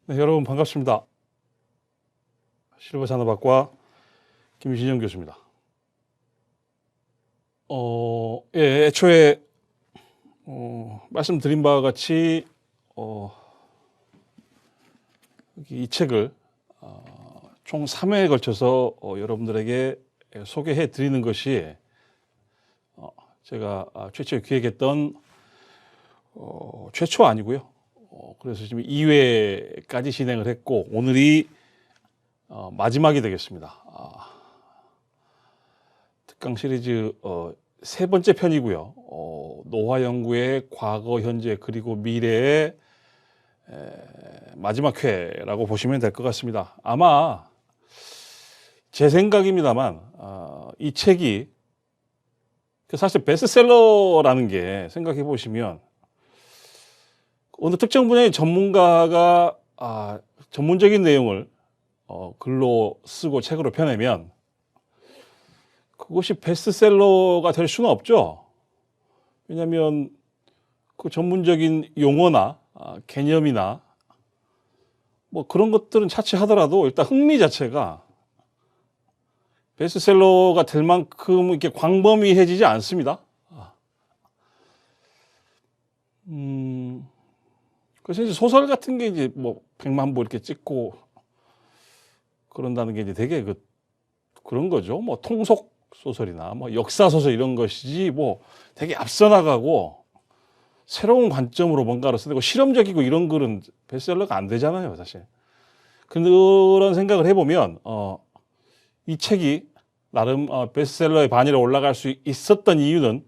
네, 여러분 반갑습니다. 실버 산업학과 김신영 교수입니다. 애초에 말씀드린 바와 같이 이 책을 총 3회에 걸쳐서 여러분들에게 소개해 드리는 것이 제가 최초에 기획했던 최초 아니고요. 그래서 지금 2회까지 진행을 했고 오늘이 마지막이 되겠습니다. 특강 시리즈 세 번째 편이고요. 노화 연구의 과거, 현재 그리고 미래의 마지막 회라고 보시면 될 것 같습니다. 아마 제 생각입니다만 이 책이 사실 베스트셀러라는 게 생각해 보시면 어느 특정 분야의 전문가가 전문적인 내용을 글로 쓰고 책으로 펴내면 그것이 베스트셀러가 될 수는 없죠. 왜냐하면 그 전문적인 용어나 개념이나 뭐 그런 것들은 차치하더라도 일단 흥미 자체가 베스트셀러가 될 만큼 이렇게 광범위해지지 않습니다. 그래서 이제 소설 같은 게 이제 뭐 100만 부 이렇게 찍고 그런다는 게 이제 되게 그런 거죠. 뭐 통속 소설이나 뭐 역사 소설 이런 것이지 뭐 되게 앞서 나가고 새로운 관점으로 뭔가를 쓰고 실험적이고 이런 글은 베스트셀러가 안 되잖아요, 사실. 그런 생각을 해보면 이 책이 나름 베스트셀러의 반열에 올라갈 수 있었던 이유는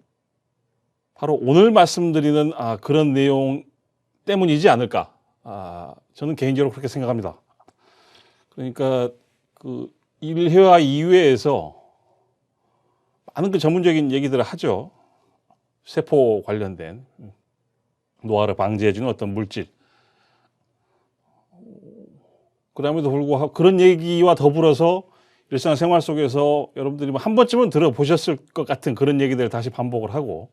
바로 오늘 말씀드리는 그런 내용 때문이지 않을까. 저는 개인적으로 그렇게 생각합니다. 그러니까 그 1회와 2회에서 많은 그 전문적인 얘기들을 하죠. 세포 관련된 노화를 방지해주는 어떤 물질. 그럼에도 불구하고 그런 얘기와 더불어서 일상생활 속에서 여러분들이 한 번쯤은 들어보셨을 것 같은 그런 얘기들을 다시 반복을 하고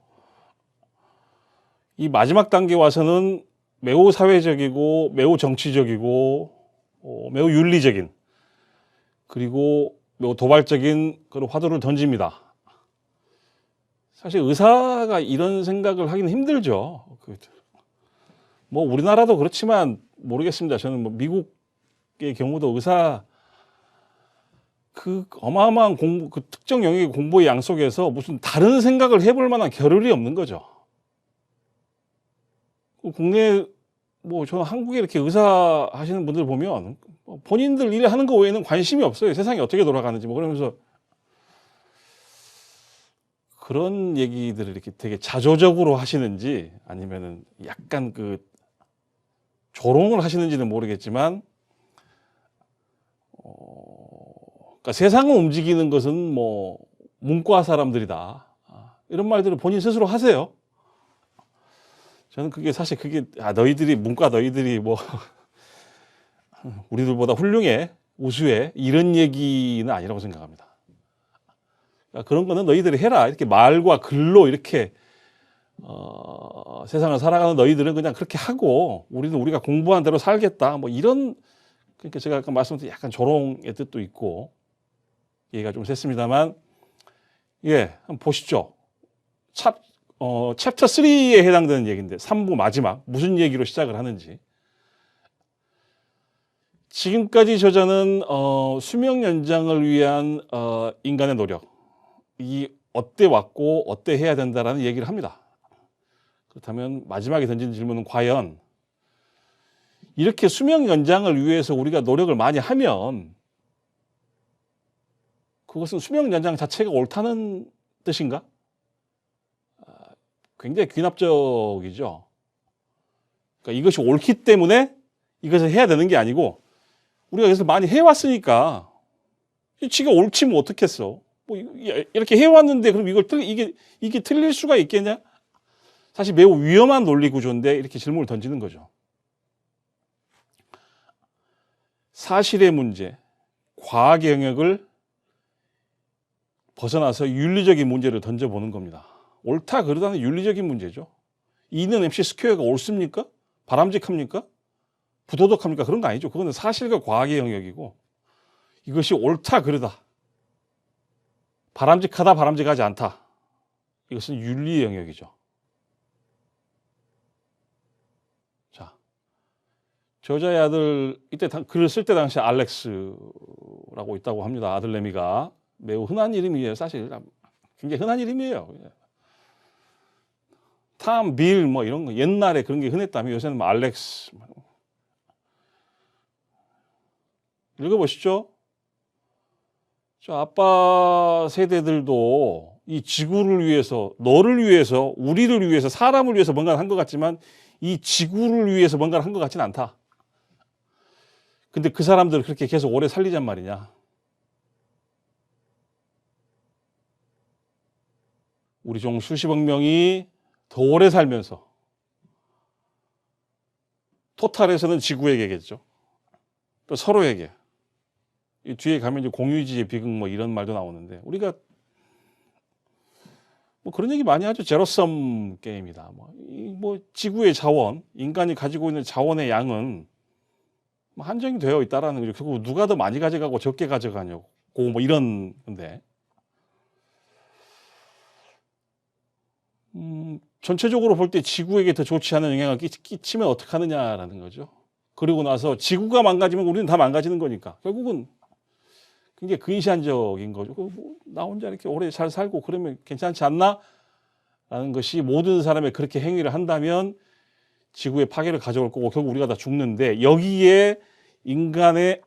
이 마지막 단계에 와서는 매우 사회적이고 매우 정치적이고 매우 윤리적인 그리고 매우 도발적인 그런 화두를 던집니다. 사실 의사가 이런 생각을 하기는 힘들죠. 뭐 우리나라도 그렇지만 모르겠습니다. 저는 뭐 미국의 경우도 의사 그 어마어마한 공부, 그 특정 영역의 공부의 양 속에서 무슨 다른 생각을 해볼 만한 겨를이 없는 거죠. 국내 뭐 저는 한국에 이렇게 의사 하시는 분들 보면 본인들 일 하는 거 외에는 관심이 없어요. 세상이 어떻게 돌아가는지 뭐 그러면서 그런 얘기들을 이렇게 되게 자조적으로 하시는지 아니면은 약간 그 조롱을 하시는지는 모르겠지만 그러니까 세상을 움직이는 것은 뭐 문과 사람들이다. 이런 말들을 본인 스스로 하세요. 저는 그게 사실 너희들이 문과 너희들이 뭐 우리들보다 훌륭해 우수해 이런 얘기는 아니라고 생각합니다. 그러니까 그런 거는 너희들이 해라 이렇게 말과 글로 이렇게 세상을 살아가는 너희들은 그냥 그렇게 하고 우리는 우리가 공부한 대로 살겠다 뭐 이런 그러니까 제가 아까 말씀드린 약간 조롱의 뜻도 있고 얘기가 좀 셌습니다만 한번 보시죠. 챕터 3에 해당되는 얘기인데 3부 마지막 무슨 얘기로 시작을 하는지 지금까지 저자는 수명 연장을 위한 인간의 노력이 어때 왔고 어때 해야 된다라는 얘기를 합니다. 그렇다면 마지막에 던진 질문은 과연 이렇게 수명 연장을 위해서 우리가 노력을 많이 하면 그것은 수명 연장 자체가 옳다는 뜻인가? 굉장히 귀납적이죠. 그러니까 이것이 옳기 때문에 이것을 해야 되는 게 아니고 우리가 그래서 많이 해왔으니까 지가 옳지 뭐 어떻겠어. 뭐 이렇게 해왔는데 그럼 이게 틀릴 수가 있겠냐? 사실 매우 위험한 논리 구조인데 이렇게 질문을 던지는 거죠. 사실의 문제, 과학의 영역을 벗어나서 윤리적인 문제를 던져보는 겁니다. 옳다 그러다는 윤리적인 문제죠. 2는 MC 스퀘어가 옳습니까? 바람직합니까? 부도덕합니까? 그런 거 아니죠. 그거는 사실과 과학의 영역이고 이것이 옳다 그르다, 바람직하다 바람직하지 않다, 이것은 윤리의 영역이죠. 자, 저자의 아들, 이때 글을 쓸 때 당시 알렉스라고 있다고 합니다. 아들 레미가 매우 흔한 이름이에요. 사실 굉장히 흔한 이름이에요. 탐, 빌 뭐 이런 거 옛날에 그런 게 흔했다면 요새는 뭐 알렉스. 읽어보시죠. 저 아빠 세대들도 이 지구를 위해서, 너를 위해서, 우리를 위해서, 사람을 위해서 뭔가를 한 것 같지만 이 지구를 위해서 뭔가를 한 것 같지는 않다. 근데 그 사람들을 그렇게 계속 오래 살리잔 말이냐. 우리 종 수십억 명이 더 오래 살면서, 토탈에서는 지구에게겠죠. 또 서로에게. 이 뒤에 가면 이제 공유지의 비극 뭐 이런 말도 나오는데, 우리가 뭐 그런 얘기 많이 하죠. 제로섬 게임이다. 뭐 지구의 자원, 인간이 가지고 있는 자원의 양은 뭐 한정이 되어 있다라는 거죠. 그리고 누가 더 많이 가져가고 적게 가져가냐고 뭐 이런 건데, 전체적으로 볼 때 지구에게 더 좋지 않은 영향을 끼치면 어떡하느냐라는 거죠. 그리고 나서 지구가 망가지면 우리는 다 망가지는 거니까 결국은 굉장히 근시안적인 거죠. 나 혼자 이렇게 오래 잘 살고 그러면 괜찮지 않나? 라는 것이 모든 사람이 그렇게 행위를 한다면 지구의 파괴를 가져올 거고 결국 우리가 다 죽는데, 여기에 인간의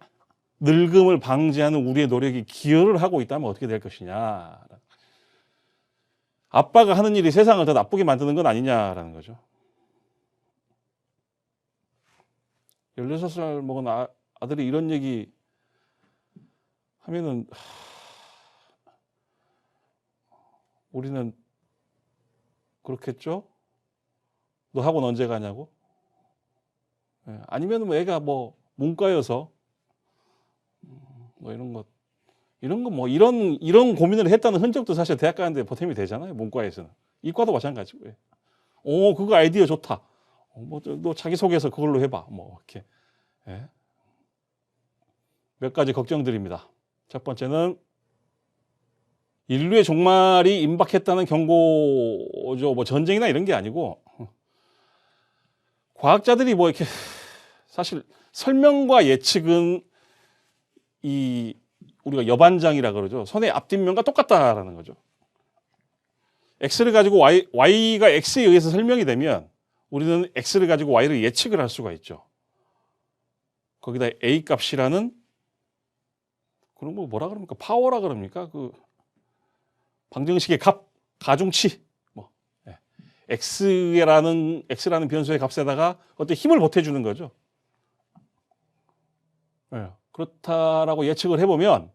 늙음을 방지하는 우리의 노력이 기여를 하고 있다면 어떻게 될 것이냐. 아빠가 하는 일이 세상을 더 나쁘게 만드는 건 아니냐라는 거죠. 16살 먹은 아들이 이런 얘기 하면은 우리는 그렇겠죠? 너 학원 언제 가냐고? 아니면 뭐 애가 뭐 문과여서 뭐 이런 고민을 했다는 흔적도 사실 대학 가는데 보탬이 되잖아요. 문과에서는. 이과도 마찬가지고. 그거 아이디어 좋다. 너 자기소개서 그걸로 해봐. 뭐 이렇게. 몇 가지 걱정드립니다. 첫 번째는 인류의 종말이 임박했다는 경고죠. 뭐 전쟁이나 이런 게 아니고, 과학자들이 뭐 이렇게 사실 설명과 예측은 우리가 여반장이라 그러죠. 손의 앞뒷면과 똑같다라는 거죠. X를 가지고 Y가 X에 의해서 설명이 되면 우리는 X를 가지고 Y를 예측을 할 수가 있죠. 거기다 A 값이라는, 그런 거 뭐라 그럽니까? 파워라 그럽니까? 그 방정식의 값, 가중치, X라는 변수의 값에다가 어떤 힘을 보태주는 거죠. 그렇다라고 예측을 해보면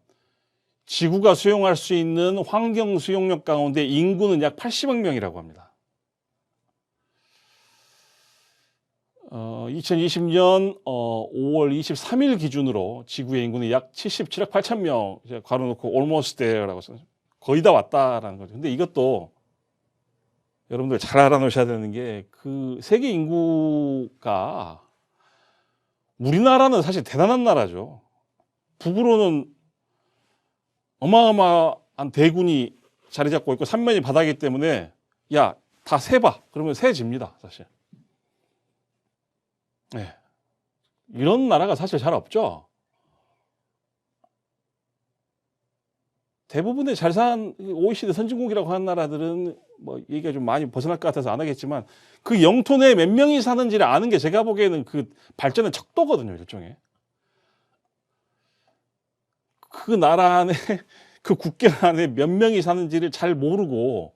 지구가 수용할 수 있는 환경 수용력 가운데 인구는 약 80억 명이라고 합니다. 2020년 5월 23일 기준으로 지구의 인구는 약 77억 8천 명, 괄호 놓고 almost there라고 써요. 거의 다 왔다라는 거죠. 근데 이것도 여러분들 잘 알아놓으셔야 되는 게, 그 세계 인구가, 우리나라는 사실 대단한 나라죠. 북으로는 어마어마한 대군이 자리 잡고 있고 삼면이 바다이기 때문에 야, 다 세봐. 그러면 세집니다, 사실. 이런 나라가 사실 잘 없죠. 대부분의 잘 산 OECD 선진국이라고 하는 나라들은 뭐 얘기가 좀 많이 벗어날 것 같아서 안 하겠지만, 그 영토 내에 몇 명이 사는지를 아는 게 제가 보기에는 그 발전의 척도거든요, 일종의. 그 나라 안에, 그 국경 안에 몇 명이 사는지를 잘 모르고,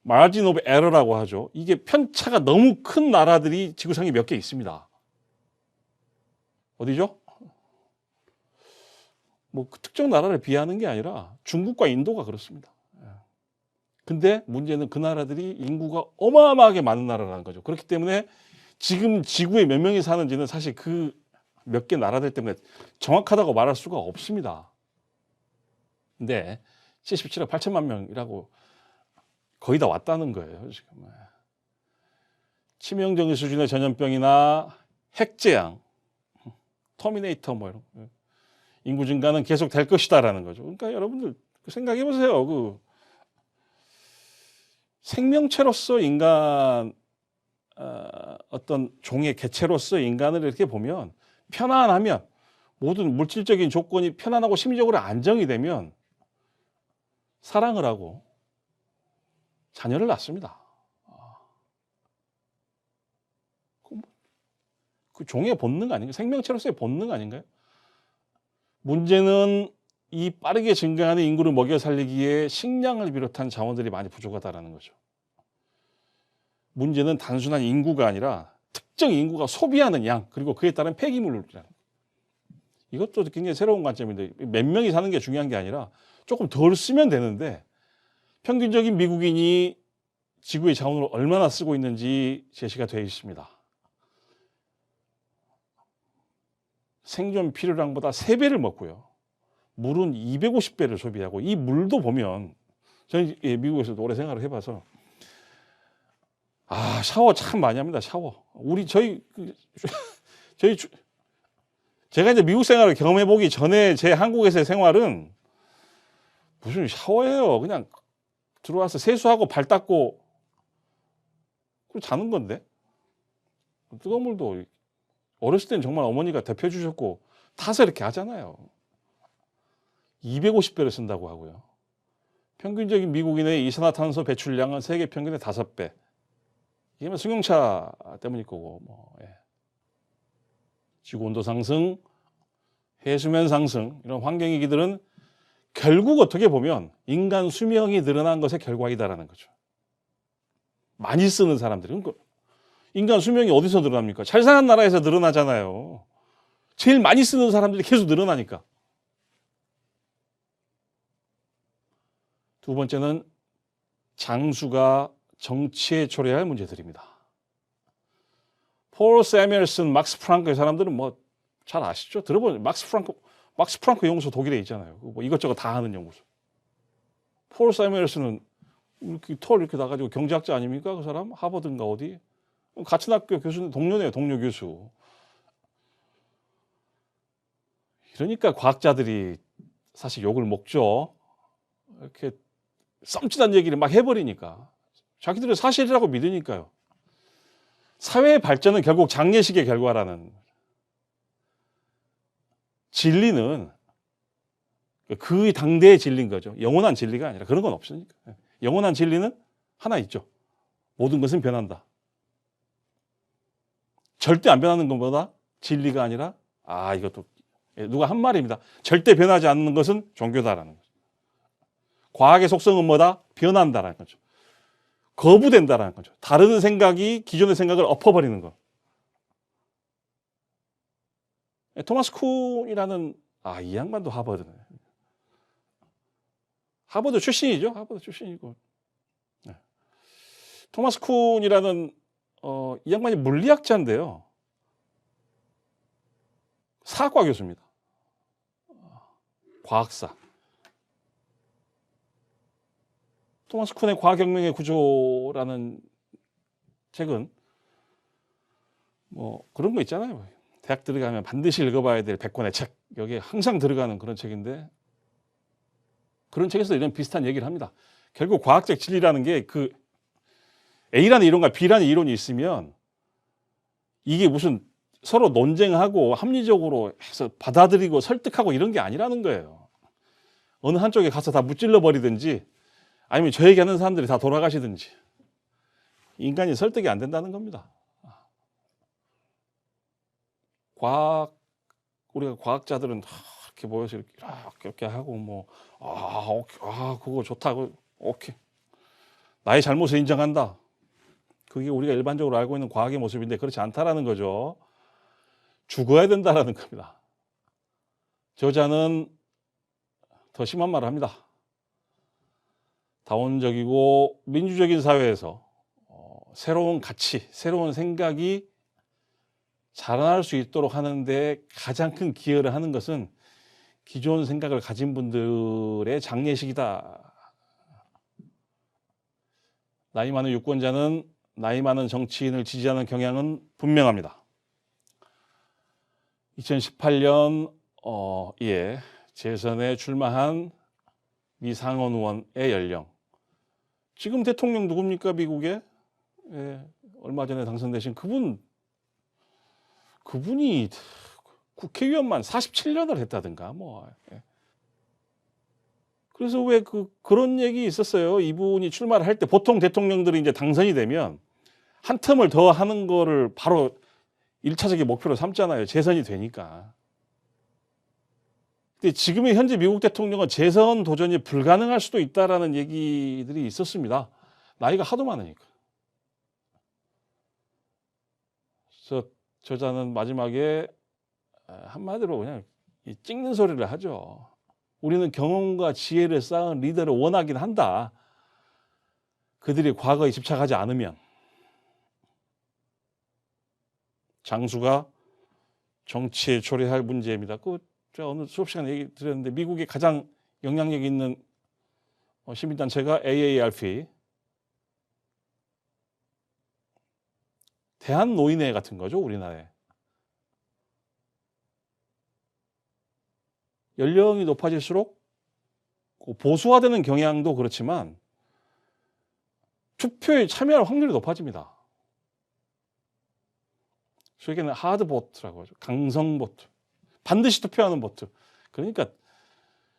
마진 오브 에러라고 하죠. 이게 편차가 너무 큰 나라들이 지구상에 몇 개 있습니다. 어디죠? 뭐 그 특정 나라를 비하하는 게 아니라 중국과 인도가 그렇습니다. 근데 문제는 그 나라들이 인구가 어마어마하게 많은 나라라는 거죠. 그렇기 때문에 지금 지구에 몇 명이 사는지는 사실 그 몇 개 나라들 때문에 정확하다고 말할 수가 없습니다. 근데 77억 8천만 명이라고 거의 다 왔다는 거예요, 지금. 치명적인 수준의 전염병이나 핵재앙, 터미네이터 뭐 이런 인구 증가는 계속 될 것이다라는 거죠. 그러니까 여러분들 생각해 보세요. 그 생명체로서 인간 어떤 종의 개체로서 인간을 이렇게 보면 편안하면 모든 물질적인 조건이 편안하고 심리적으로 안정이 되면 사랑을 하고 자녀를 낳습니다. 그 종의 본능 아닌가요? 생명체로서의 본능 아닌가요? 문제는 이 빠르게 증가하는 인구를 먹여 살리기에 식량을 비롯한 자원들이 많이 부족하다는 거죠. 문제는 단순한 인구가 아니라 특정 인구가 소비하는 양 그리고 그에 따른 폐기물이라는 거예요. 이것도 굉장히 새로운 관점인데 몇 명이 사는 게 중요한 게 아니라 조금 덜 쓰면 되는데 평균적인 미국인이 지구의 자원을 얼마나 쓰고 있는지 제시가 되어 있습니다. 생존 필요량보다 3배를 먹고요. 물은 250배를 소비하고 이 물도 보면 저는 미국에서도 오래 생활을 해봐서 샤워 참 많이 합니다. 샤워. 제가 이제 미국 생활을 경험해 보기 전에 제 한국에서의 생활은 무슨 샤워예요. 그냥 들어와서 세수하고 발 닦고 그리고 자는 건데. 뜨거운 물도 어렸을 때는 정말 어머니가 데펴 주셨고 타서 이렇게 하잖아요. 250배를 쓴다고 하고요. 평균적인 미국인의 이산화탄소 배출량은 세계 평균의 5배. 이게 뭐 승용차 때문일 거고 지구온도 상승, 해수면 상승 이런 환경위기들은 결국 어떻게 보면 인간 수명이 늘어난 것의 결과이다라는 거죠. 많이 쓰는 사람들이. 그러니까 인간 수명이 어디서 늘어납니까? 잘 사는 나라에서 늘어나잖아요. 제일 많이 쓰는 사람들이 계속 늘어나니까. 두 번째는 장수가 정치에 초래할 문제들입니다. 폴 세뮤얼슨, 막스 프랑크의 사람들은 뭐 잘 아시죠? 들어보면 막스 프랑크 연구소 독일에 있잖아요. 뭐 이것저것 다 하는 연구소. 폴 세뮤얼슨은 이렇게 이렇게 나가지고 경제학자 아닙니까? 그 사람 하버드인가 어디? 같은 학교 교수님 동료네요. 동료 교수. 그러니까 과학자들이 사실 욕을 먹죠. 이렇게 썸짓한 얘기를 막 해버리니까. 자기들은 사실이라고 믿으니까요. 사회의 발전은 결국 장례식의 결과라는. 진리는 그 당대의 진리인 거죠. 영원한 진리가 아니라 그런 건 없으니까. 영원한 진리는 하나 있죠. 모든 것은 변한다. 절대 안 변하는 것보다 진리가 아니라 이것도 누가 한 말입니다. 절대 변하지 않는 것은 종교다라는 거죠. 과학의 속성은 뭐다? 변한다라는 거죠. 거부된다라는 거죠. 다른 생각이 기존의 생각을 엎어버리는 거. 토마스 쿤이라는 이 양반도 하버드네. 하버드 출신이죠. 하버드 출신이고. 토마스 쿤이라는 이 양반이 물리학자인데요. 사학과 교수입니다. 과학사. 토마스 쿤의 과학혁명의 구조라는 책은 뭐 그런 거 있잖아요. 대학 들어가면 반드시 읽어봐야 될 100권의 책. 여기에 항상 들어가는 그런 책인데 그런 책에서 이런 비슷한 얘기를 합니다. 결국 과학적 진리라는 게 그 A라는 이론과 B라는 이론이 있으면 이게 무슨 서로 논쟁하고 합리적으로 해서 받아들이고 설득하고 이런 게 아니라는 거예요. 어느 한쪽에 가서 다 무찔러 버리든지 아니면 저 얘기하는 사람들이 다 돌아가시든지 인간이 설득이 안 된다는 겁니다. 우리가 과학자들은 이렇게 모여서 이렇게 하고 뭐 그거 좋다, 오케이. 나의 잘못을 인정한다. 그게 우리가 일반적으로 알고 있는 과학의 모습인데 그렇지 않다라는 거죠. 죽어야 된다라는 겁니다. 저자는 더 심한 말을 합니다. 다원적이고 민주적인 사회에서 새로운 가치, 새로운 생각이 자라날 수 있도록 하는데 가장 큰 기여를 하는 것은 기존 생각을 가진 분들의 장례식이다. 나이 많은 유권자는 나이 많은 정치인을 지지하는 경향은 분명합니다. 2018년 예, 재선에 출마한 미 상원 의원의 연령. 지금 대통령 누굽니까, 미국에? 예, 얼마 전에 당선되신 그분이 국회의원만 47년을 했다든가 뭐. 예. 그래서 왜 그런 얘기 있었어요. 이분이 출마를 할 때 보통 대통령들이 이제 당선이 되면 한 텀을 더 하는 거를 바로 1차적인 목표로 삼잖아요. 재선이 되니까. 근데 지금의 현재 미국 대통령은 재선 도전이 불가능할 수도 있다라는 얘기들이 있었습니다. 나이가 하도 많으니까. 그래서 저자는 마지막에 한마디로 그냥 찍는 소리를 하죠. 우리는 경험과 지혜를 쌓은 리더를 원하긴 한다. 그들이 과거에 집착하지 않으면. 장수가 정치에 초래할 문제입니다. 제가 오늘 수업 시간에 얘기 드렸는데 미국의 가장 영향력 있는 시민단체가 AARP, 대한노인회 같은 거죠, 우리나라에. 연령이 높아질수록 보수화되는 경향도 그렇지만 투표에 참여할 확률이 높아집니다. 소위에는 하드 보트라고 하죠. 강성 보트. 반드시 투표하는 보트. 그러니까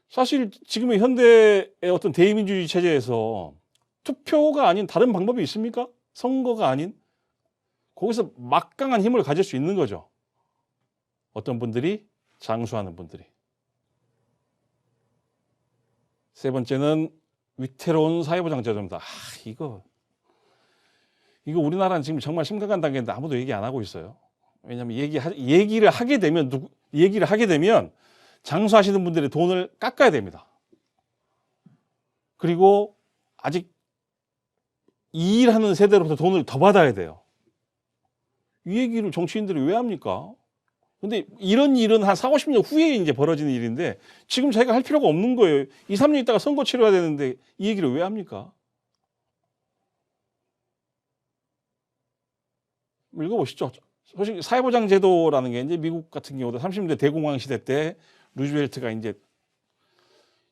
사실 지금의 현대의 어떤 대의민주주의 체제에서 투표가 아닌 다른 방법이 있습니까? 선거가 아닌? 거기서 막강한 힘을 가질 수 있는 거죠. 어떤 분들이? 장수하는 분들이. 세 번째는 위태로운 사회보장제도입니다. 이거 우리나라는 지금 정말 심각한 단계인데 아무도 얘기 안 하고 있어요. 왜냐하면 얘기를 하게 되면 장수하시는 분들의 돈을 깎아야 됩니다. 그리고 아직 이 일하는 세대로부터 돈을 더 받아야 돼요. 이 얘기를 정치인들이 왜 합니까? 근데 이런 일은 한 40, 50년 후에 이제 벌어지는 일인데 지금 자기가 할 필요가 없는 거예요. 2, 3년 있다가 선거 치러야 되는데 이 얘기를 왜 합니까? 읽어보시죠. 솔직히 사회보장제도라는 게 이제 미국 같은 경우도 30년대 대공황 시대 때 루즈벨트가 이제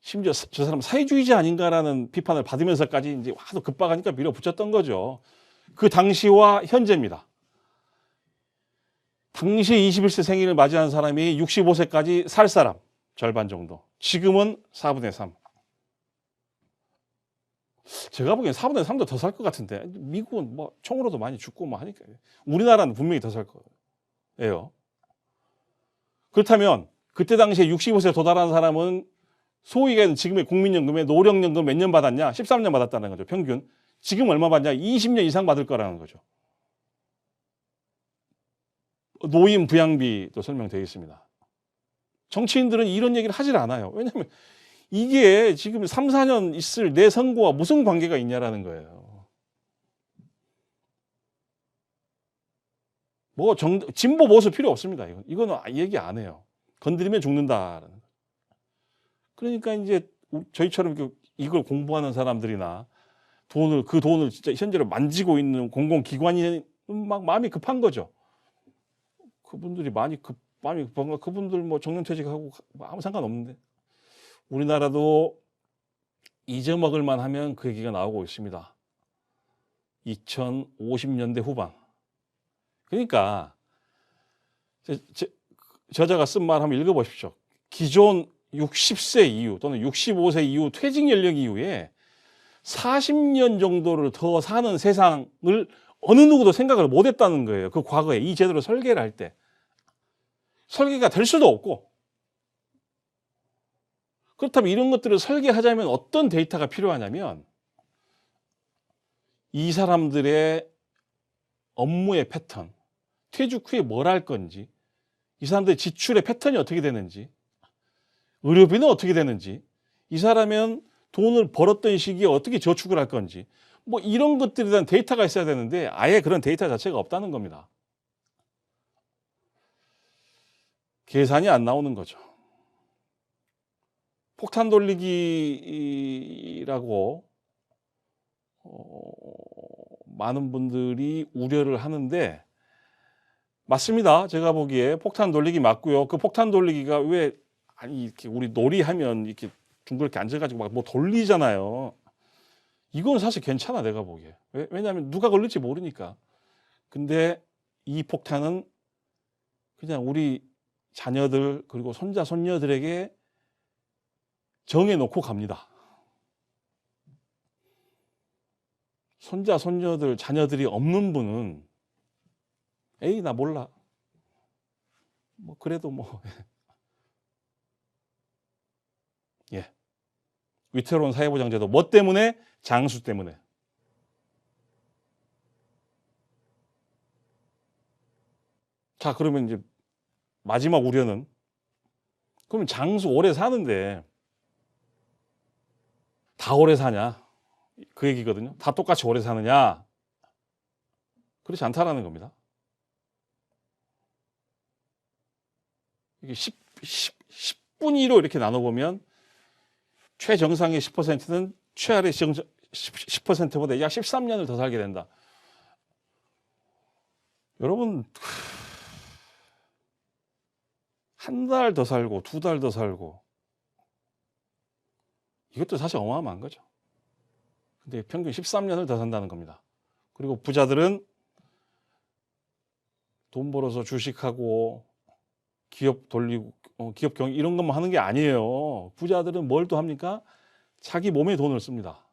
심지어 저 사람 사회주의자 아닌가라는 비판을 받으면서까지 이제 하도 급박하니까 밀어붙였던 거죠. 그 당시와 현재입니다. 당시 21세 생일을 맞이한 사람이 65세까지 살 사람 절반 정도. 지금은 4분의 3. 제가 보기엔 4분의 3도 더 살 것 같은데 미국은 뭐 총으로도 많이 죽고 뭐 하니까 우리나라는 분명히 더 살 거예요. 그렇다면 그때 당시에 65세 도달한 사람은 소위 얘기하는 지금의 국민연금에 노령연금 몇 년 받았냐? 13년 받았다는 거죠. 평균. 지금 얼마 받냐? 20년 이상 받을 거라는 거죠. 노인 부양비도 설명되어 있습니다. 정치인들은 이런 얘기를 하질 않아요. 왜냐하면 이게 지금 3, 4년 있을 내 선거와 무슨 관계가 있냐라는 거예요. 뭐 진보 보수 필요 없습니다. 이거는 얘기 안 해요. 건드리면 죽는다라는 거. 그러니까 이제 저희처럼 이걸 공부하는 사람들이나 그 돈을 진짜 현재로 만지고 있는 공공기관이 막 마음이 급한 거죠. 그분들이 마음이 급한 거, 그분들 뭐 정년퇴직하고 아무 상관없는데. 우리나라도 잊어먹을 만하면 그 얘기가 나오고 있습니다. 2050년대 후반. 그러니까 저자가 쓴 말 한번 읽어보십시오. 기존 60세 이후 또는 65세 이후 퇴직 연령 이후에 40년 정도를 더 사는 세상을 어느 누구도 생각을 못했다는 거예요. 그 과거에 이 제도를 설계를 할 때. 설계가 될 수도 없고. 그렇다면 이런 것들을 설계하자면 어떤 데이터가 필요하냐면 이 사람들의 업무의 패턴, 퇴직 후에 뭘 할 건지, 이 사람들의 지출의 패턴이 어떻게 되는지, 의료비는 어떻게 되는지, 이 사람은 돈을 벌었던 시기에 어떻게 저축을 할 건지, 뭐 이런 것들에 대한 데이터가 있어야 되는데 아예 그런 데이터 자체가 없다는 겁니다. 계산이 안 나오는 거죠. 폭탄 돌리기라고 많은 분들이 우려를 하는데 맞습니다. 제가 보기에 폭탄 돌리기 맞고요. 그 폭탄 돌리기가 왜 아니 이렇게 우리 놀이하면 이렇게 둥그렇게 앉아가지고 막 뭐 돌리잖아요. 이건 사실 괜찮아 내가 보기에. 왜냐하면 누가 걸릴지 모르니까. 근데 이 폭탄은 그냥 우리 자녀들 그리고 손자 손녀들에게 정해놓고 갑니다. 손자 손녀들 자녀들이 없는 분은 에이 나 몰라. 뭐 그래도 뭐 예. 위태로운 사회보장제도 뭐 때문에? 장수 때문에. 자 그러면 이제 마지막 우려는 그러면 장수 오래 사는데 다 오래 사냐? 그 얘기거든요. 다 똑같이 오래 사느냐? 그렇지 않다라는 겁니다. 이게 10분의 1로 이렇게 나눠보면 최정상의 10%는 최아래 10%보다 약 13년을 더 살게 된다. 여러분 한 달 더 살고 2달 더 살고 이것도 사실 어마어마한 거죠. 근데 평균 13년을 더 산다는 겁니다. 그리고 부자들은 돈 벌어서 주식하고 기업 돌리고 기업 경영 이런 것만 하는 게 아니에요. 부자들은 뭘 또 합니까? 자기 몸에 돈을 씁니다.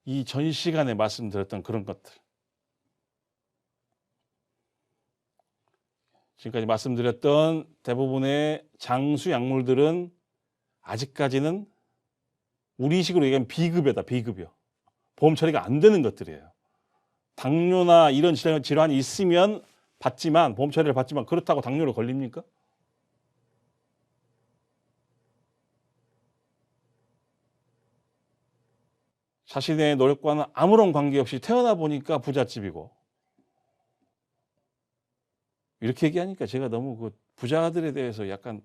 이 전 시간에 말씀드렸던 그런 것들. 지금까지 말씀드렸던 대부분의 장수 약물들은 아직까지는 우리식으로 얘기하면 비급여다. 비급여. 보험 처리가 안 되는 것들이에요. 당뇨나 이런 질환이 있으면 받지만 보험 처리를 받지만 그렇다고 당뇨로 걸립니까? 자신의 노력과는 아무런 관계없이 태어나 보니까 부잣집이고 이렇게 얘기하니까 제가 너무 그 부자들에 대해서 약간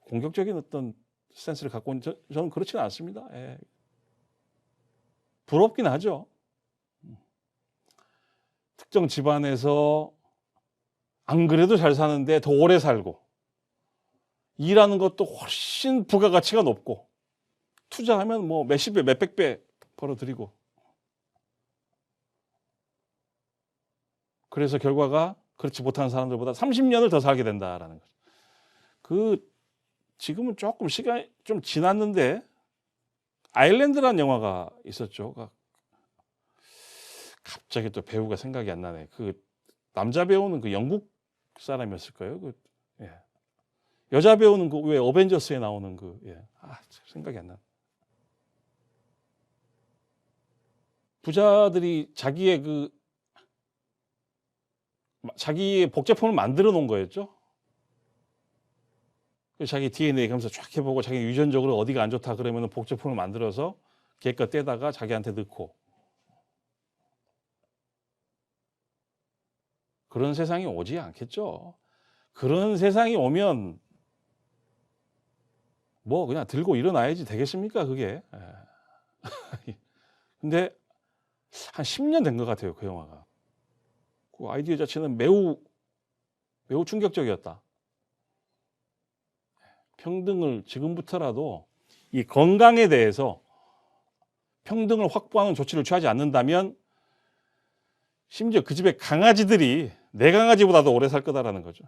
공격적인 어떤 스탠스를 갖고 있는 저는 그렇지는 않습니다. 예. 부럽긴 하죠. 특정 집안에서 안 그래도 잘 사는데 더 오래 살고 일하는 것도 훨씬 부가가치가 높고 투자하면 뭐 몇십 배, 몇백 배 벌어들이고 그래서 결과가 그렇지 못한 사람들보다 30년을 더 살게 된다라는 거죠. 지금은 조금 시간이 좀 지났는데 아일랜드라는 영화가 있었죠. 갑자기 또 배우가 생각이 안 나네. 그 남자 배우는 그 영국 사람이었을까요? 예. 여자 배우는 그 왜 어벤져스에 나오는 생각이 안 나. 부자들이 자기의 복제품을 만들어 놓은 거였죠. 자기 DNA 검사 쫙 해보고 자기 유전적으로 어디가 안 좋다 그러면 복제품을 만들어서 걔것 떼다가 자기한테 넣고 그런 세상이 오지 않겠죠. 그런 세상이 오면 뭐 그냥 들고 일어나야지 되겠습니까 그게. 근데 한 10년 된 것 같아요 그 영화가. 그 아이디어 자체는 매우 충격적이었다. 평등을 지금부터라도 이 건강에 대해서 평등을 확보하는 조치를 취하지 않는다면 심지어 그 집의 강아지들이 내 강아지보다도 오래 살 거다라는 거죠.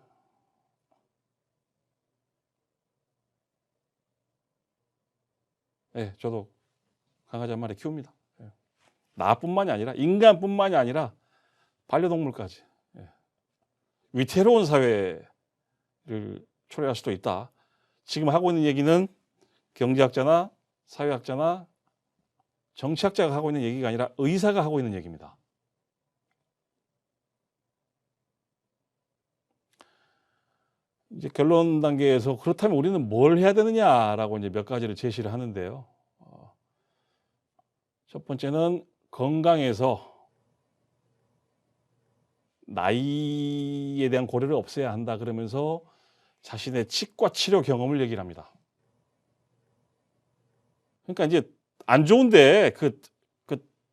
네, 저도 강아지 한 마리 키웁니다. 나뿐만이 아니라 인간뿐만이 아니라 반려동물까지. 위태로운 사회를 초래할 수도 있다. 지금 하고 있는 얘기는 경제학자나 사회학자나 정치학자가 하고 있는 얘기가 아니라 의사가 하고 있는 얘기입니다. 이제 결론 단계에서 그렇다면 우리는 뭘 해야 되느냐라고 이제 몇 가지를 제시를 하는데요. 첫 번째는 건강에서 나이에 대한 고려를 없애야 한다 그러면서 자신의 치과 치료 경험을 얘기를 합니다. 그러니까 이제 안 좋은데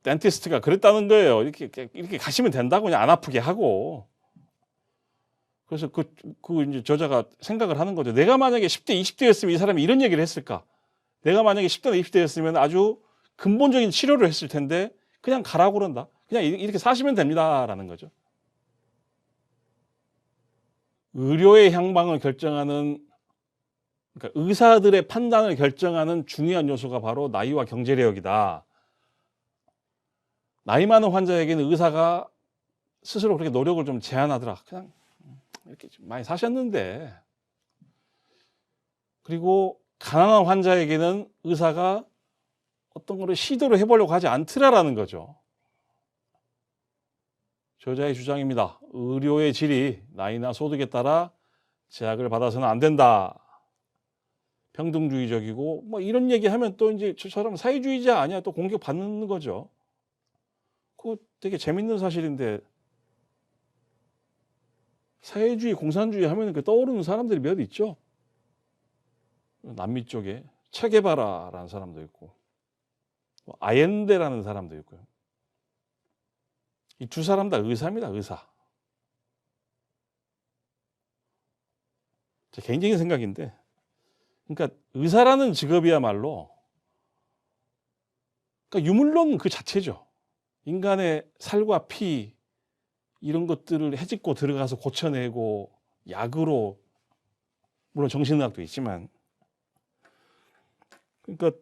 덴티스트가 그랬다는 거예요. 이렇게 가시면 된다고 그냥 안 아프게 하고. 그래서 그 이제 저자가 생각을 하는 거죠. 내가 만약에 10대, 20대였으면 이 사람이 이런 얘기를 했을까? 내가 만약에 10대나 20대였으면 아주 근본적인 치료를 했을 텐데 그냥 가라고 그런다. 그냥 이렇게 사시면 됩니다라는 거죠. 의료의 향방을 결정하는, 그러니까 의사들의 판단을 결정하는 중요한 요소가 바로 나이와 경제력이다. 나이 많은 환자에게는 의사가 스스로 그렇게 노력을 좀 제한하더라. 그냥 이렇게 좀 많이 사셨는데. 그리고 가난한 환자에게는 의사가 어떤 거를 시도를 해보려고 하지 않더라라는 거죠. 저자의 주장입니다. 의료의 질이 나이나 소득에 따라 제약을 받아서는 안 된다. 평등주의적이고 뭐 이런 얘기하면 또 이제 저처럼 사회주의자 아니야 또 공격받는 거죠. 그거 되게 재밌는 사실인데 사회주의, 공산주의 하면 떠오르는 사람들이 몇 있죠. 남미 쪽에 체게바라라는 사람도 있고 아옌데라는 사람도 있고요. 이 두 사람 다 의사입니다. 의사. 제 개인적인 생각인데, 그러니까 의사라는 직업이야말로 그러니까 유물론 그 자체죠. 인간의 살과 피 이런 것들을 헤집고 들어가서 고쳐내고 약으로, 물론 정신의학도 있지만, 그러니까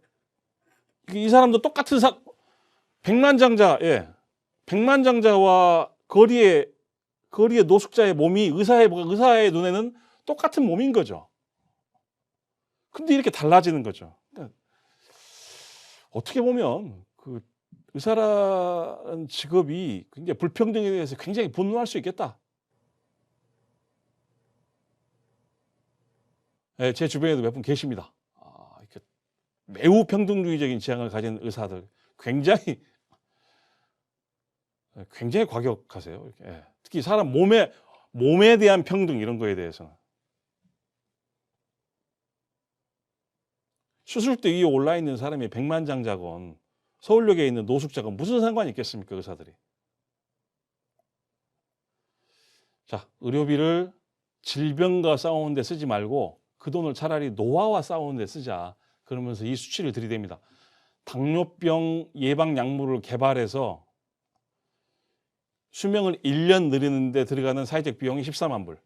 이 사람도 똑같은 백만장자, 예, 백만장자와 거리의 노숙자의 몸이 의사의 눈에는 똑같은 몸인 거죠. 근데 이렇게 달라지는 거죠. 그러니까 어떻게 보면 그 의사라는 직업이 굉장히 불평등에 대해서 굉장히 분노할 수 있겠다. 네, 제 주변에도 몇 분 계십니다. 이렇게 매우 평등주의적인 지향을 가진 의사들 굉장히 과격하세요. 이렇게. 예. 특히 사람 몸에 대한 평등 이런 거에 대해서는. 수술대 위에 올라 있는 사람이 백만장자건 서울역에 있는 노숙자건 무슨 상관이 있겠습니까, 의사들이. 자, 의료비를 질병과 싸우는 데 쓰지 말고 그 돈을 차라리 노화와 싸우는 데 쓰자. 그러면서 이 수치를 들이댑니다. 당뇨병 예방 약물을 개발해서 수명을 1년 늘리는 데 들어가는 사회적 비용이 14만 불.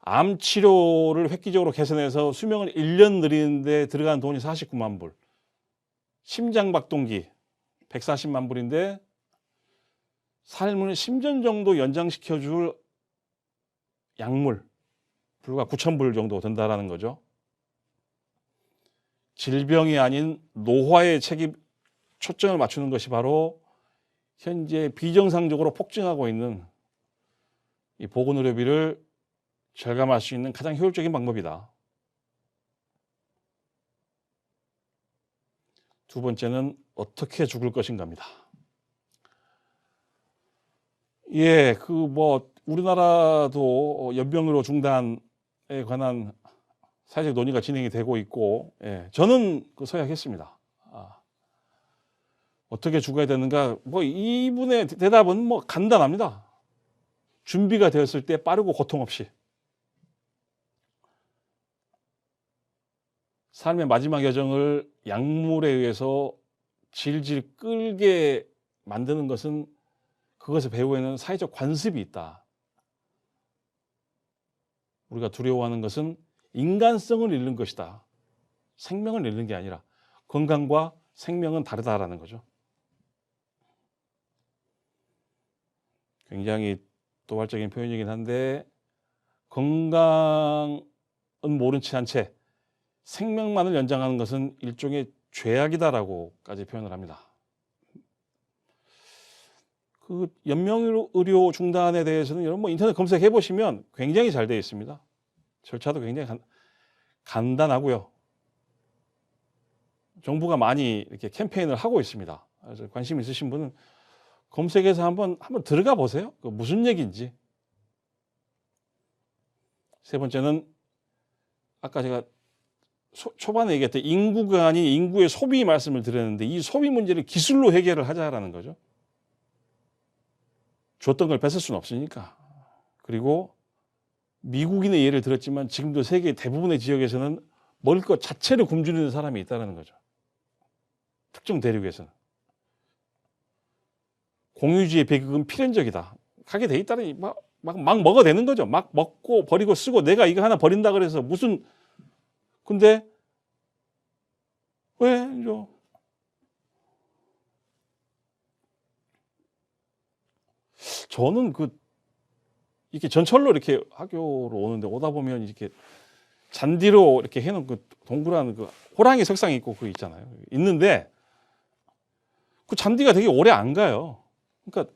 암 치료를 획기적으로 개선해서 수명을 1년 늘리는 데 들어가는 돈이 49만 불. 심장박동기 140만 불인데 삶을 10년 정도 연장시켜줄 약물 불과 9천 불 정도 된다라는 거죠. 질병이 아닌 노화에 초점을 맞추는 것이 바로 현재 비정상적으로 폭증하고 있는 이 보건의료비를 절감할 수 있는 가장 효율적인 방법이다. 두 번째는 어떻게 죽을 것인가입니다. 예, 우리나라도 연병의료 중단에 관한 사회적 논의가 진행이 되고 있고, 예, 저는 서약했습니다. 어떻게 죽어야 되는가? 이분의 대답은 간단합니다. 준비가 되었을 때 빠르고 고통 없이. 삶의 마지막 여정을 약물에 의해서 질질 끌게 만드는 것은 그것의 배후에는 사회적 관습이 있다. 우리가 두려워하는 것은 인간성을 잃는 것이다. 생명을 잃는 게 아니라 건강과 생명은 다르다라는 거죠. 굉장히 도발적인 표현이긴 한데 건강은 모른 채 한 채 생명만을 연장하는 것은 일종의 죄악이다라고까지 표현을 합니다. 그 연명의료 중단에 대해서는 여러분 인터넷 검색해 보시면 굉장히 잘 되어 있습니다. 절차도 굉장히 간단하고요. 정부가 많이 이렇게 캠페인을 하고 있습니다. 그래서 관심 있으신 분은 검색해서 한번 들어가 보세요. 무슨 얘기인지. 세 번째는 아까 제가 초반에 얘기했던 인구가 아닌 인구의 소비 말씀을 드렸는데 이 소비 문제를 기술로 해결을 하자라는 거죠. 줬던 걸 뺏을 수는 없으니까. 그리고 미국인의 예를 들었지만 지금도 세계 대부분의 지역에서는 먹을 것 자체를 굶주리는 사람이 있다는 거죠. 특정 대륙에서는. 공유주의 비극은 필연적이다. 하게 돼 있다니 막 먹어대는 거죠. 막 먹고 버리고 쓰고 내가 이거 하나 버린다 그래서 무슨 근데 왜 저는 이렇게 전철로 이렇게 학교로 오는데 오다 보면 이렇게 잔디로 이렇게 해놓은 동그란 호랑이 석상 있고 그거 있잖아요. 있는데 그 잔디가 되게 오래 안 가요. 그러니까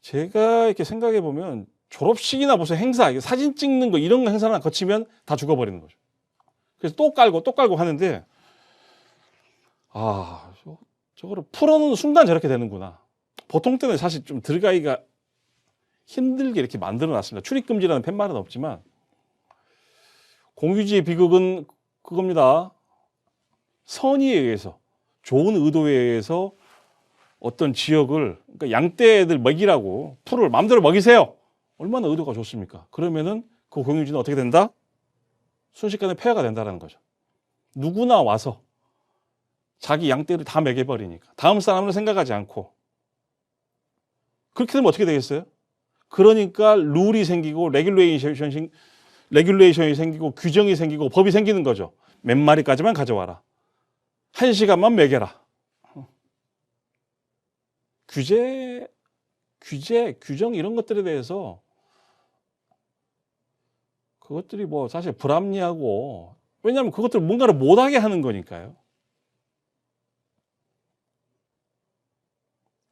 제가 이렇게 생각해 보면 졸업식이나 무슨 행사, 사진 찍는 거 이런 거 행사나 거치면 다 죽어버리는 거죠. 그래서 또 깔고 하는데 저거를 풀어놓는 순간 저렇게 되는구나. 보통 때는 사실 좀 들어가기가 힘들게 이렇게 만들어 놨습니다. 출입금지라는 팻말은 없지만 공유지의 비극은 그겁니다. 선의에 의해서 좋은 의도에 의해서 어떤 지역을 그러니까 양떼들 먹이라고 풀을 마음대로 먹이세요. 얼마나 의도가 좋습니까? 그러면은 그 공유지는 어떻게 된다? 순식간에 폐허가 된다는 거죠. 누구나 와서 자기 양떼를 다 먹여버리니까 다음 사람을 생각하지 않고 그렇게 되면 어떻게 되겠어요? 그러니까 룰이 생기고 레귤레이션이 생기고 규정이 생기고 법이 생기는 거죠. 몇 마리까지만 가져와라. 1시간만 먹여라. 규정 이런 것들에 대해서 그것들이 뭐 사실 불합리하고 왜냐하면 그것들 뭔가를 못하게 하는 거니까요.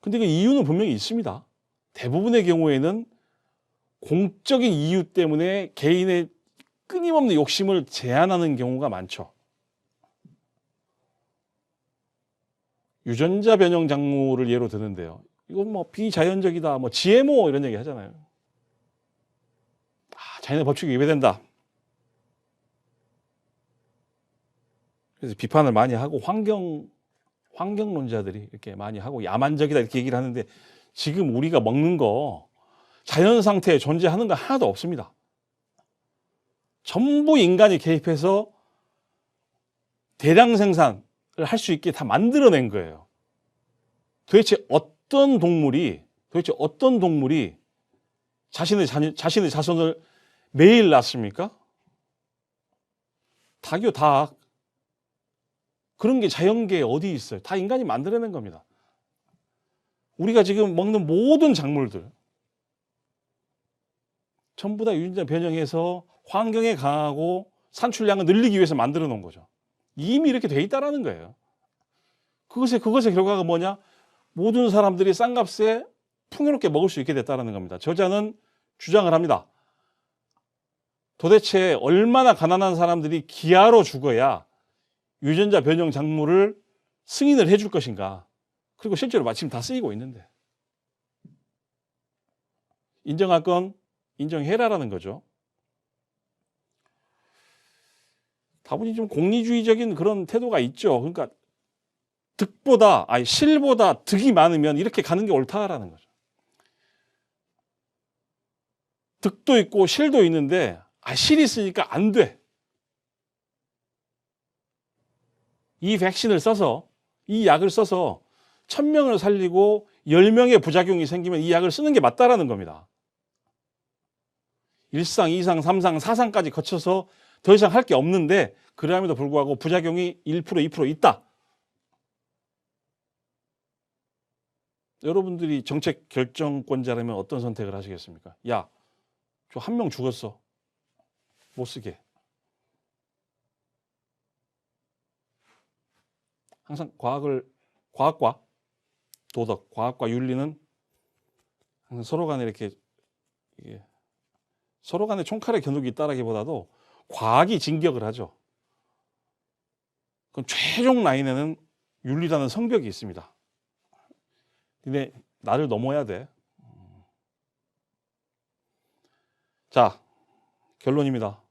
근데 그 이유는 분명히 있습니다. 대부분의 경우에는 공적인 이유 때문에 개인의 끊임없는 욕심을 제한하는 경우가 많죠. 유전자 변형 작물을 예로 드는데요. 이건 뭐 비자연적이다, 뭐 GMO 이런 얘기 하잖아요. 자연의 법칙이 위배된다. 그래서 비판을 많이 하고 환경론자들이 이렇게 많이 하고 야만적이다 이렇게 얘기를 하는데 지금 우리가 먹는 거 자연 상태에 존재하는 거 하나도 없습니다. 전부 인간이 개입해서 대량 생산을 할 수 있게 다 만들어낸 거예요. 도대체 어떤 동물이 자신의 자손을 매일 낳습니까? 닭이요, 닭. 그런 게 자연계에 어디 있어요? 다 인간이 만들어낸 겁니다. 우리가 지금 먹는 모든 작물들 전부 다 유전자 변형해서 환경에 강하고 산출량을 늘리기 위해서 만들어 놓은 거죠. 이미 이렇게 돼 있다라는 거예요. 그것의 결과가 뭐냐? 모든 사람들이 싼 값에 풍요롭게 먹을 수 있게 됐다는 겁니다. 저자는 주장을 합니다. 도대체 얼마나 가난한 사람들이 기아로 죽어야 유전자 변형 작물을 승인을 해줄 것인가. 그리고 실제로 마침 다 쓰이고 있는데. 인정할 건 인정해라라는 거죠. 다분히 좀 공리주의적인 그런 태도가 있죠. 그러니까 실보다 득이 많으면 이렇게 가는 게 옳다라는 거죠. 득도 있고 실도 있는데 실이 있으니까 안 돼. 이 백신을 써서 이 약을 써서 1000명을 살리고 10명의 부작용이 생기면 이 약을 쓰는 게 맞다라는 겁니다. 1상, 2상, 3상, 4상까지 거쳐서 더 이상 할 게 없는데 그럼에도 불구하고 부작용이 1%, 2% 있다. 여러분들이 정책 결정권자라면 어떤 선택을 하시겠습니까? 야, 저 한 명 죽었어. 못 쓰게. 항상 과학과 도덕, 과학과 윤리는 항상 서로 간에 이렇게 서로 간에 총칼의 겨누기 있다라기보다도 과학이 진격을 하죠. 그럼 최종 라인에는 윤리라는 성벽이 있습니다. 근데 나를 넘어야 돼. 자, 결론입니다.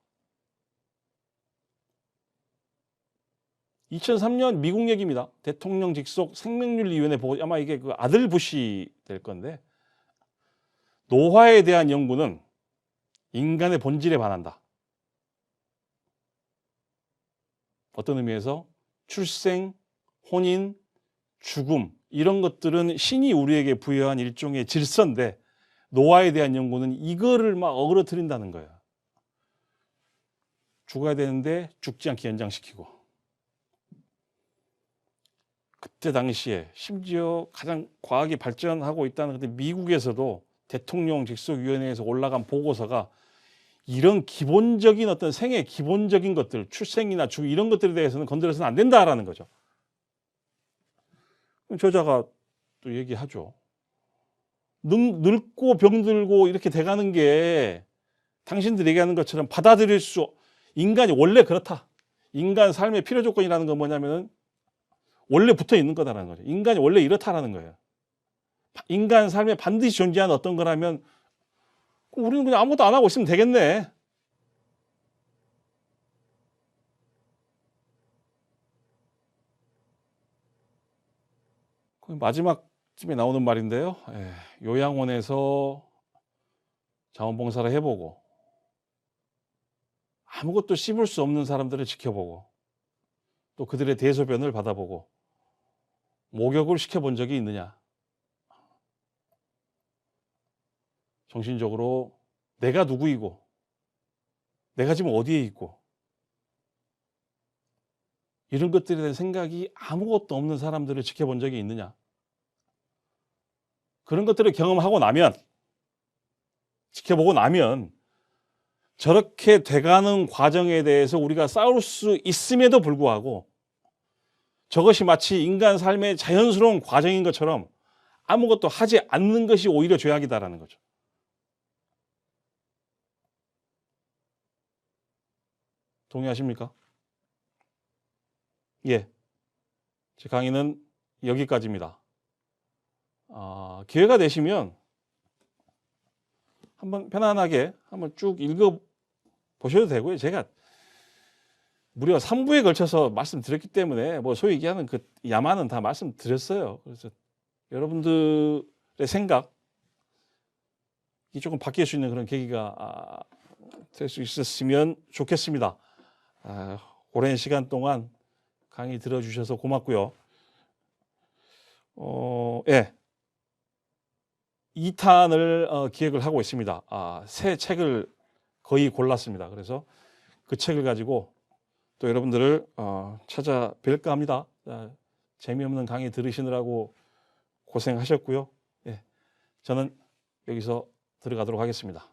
2003년 미국 얘기입니다. 대통령 직속 생명윤리위원회 보고 아마 이게 그 아들 부시 될 건데 노화에 대한 연구는 인간의 본질에 반한다. 어떤 의미에서 출생, 혼인, 죽음 이런 것들은 신이 우리에게 부여한 일종의 질서인데 노화에 대한 연구는 이거를 막 어그러뜨린다는 거예요. 죽어야 되는데 죽지 않게 연장시키고 그때 당시에 심지어 가장 과학이 발전하고 있다는 그때 미국에서도 대통령 직속위원회에서 올라간 보고서가 이런 기본적인 어떤 생애 기본적인 것들 출생이나 죽음 이런 것들에 대해서는 건드려서는 안 된다라는 거죠. 저자가 또 얘기하죠. 늙고 병들고 이렇게 돼가는 게 당신들이 얘기하는 것처럼 받아들일 수 인간이 원래 그렇다. 인간 삶의 필요 조건이라는 건 뭐냐면은 원래 붙어 있는 거다라는 거죠. 인간이 원래 이렇다라는 거예요. 인간 삶에 반드시 존재하는 어떤 거라면 우리는 그냥 아무것도 안 하고 있으면 되겠네. 마지막쯤에 나오는 말인데요. 요양원에서 자원봉사를 해보고 아무것도 씹을 수 없는 사람들을 지켜보고 또 그들의 대소변을 받아보고 목욕을 시켜본 적이 있느냐. 정신적으로 내가 누구이고 내가 지금 어디에 있고 이런 것들에 대한 생각이 아무것도 없는 사람들을 지켜본 적이 있느냐. 그런 것들을 경험하고 나면 지켜보고 나면 저렇게 돼가는 과정에 대해서 우리가 싸울 수 있음에도 불구하고 저것이 마치 인간 삶의 자연스러운 과정인 것처럼 아무것도 하지 않는 것이 오히려 죄악이다라는 거죠. 동의하십니까? 예. 제 강의는 여기까지입니다. 기회가 되시면 한번 편안하게 한번 쭉 읽어 보셔도 되고요. 제가 무려 3부에 걸쳐서 말씀드렸기 때문에 뭐 소위 얘기하는 그 야만은 다 말씀드렸어요. 그래서 여러분들의 생각이 조금 바뀔 수 있는 그런 계기가 될 수 있었으면 좋겠습니다. 오랜 시간 동안 강의 들어주셔서 고맙고요. 예. 2탄을 기획을 하고 있습니다. 새 책을 거의 골랐습니다. 그래서 그 책을 가지고 또 여러분들을 찾아뵐까 합니다. 재미없는 강의 들으시느라고 고생하셨고요. 예. 저는 여기서 들어가도록 하겠습니다.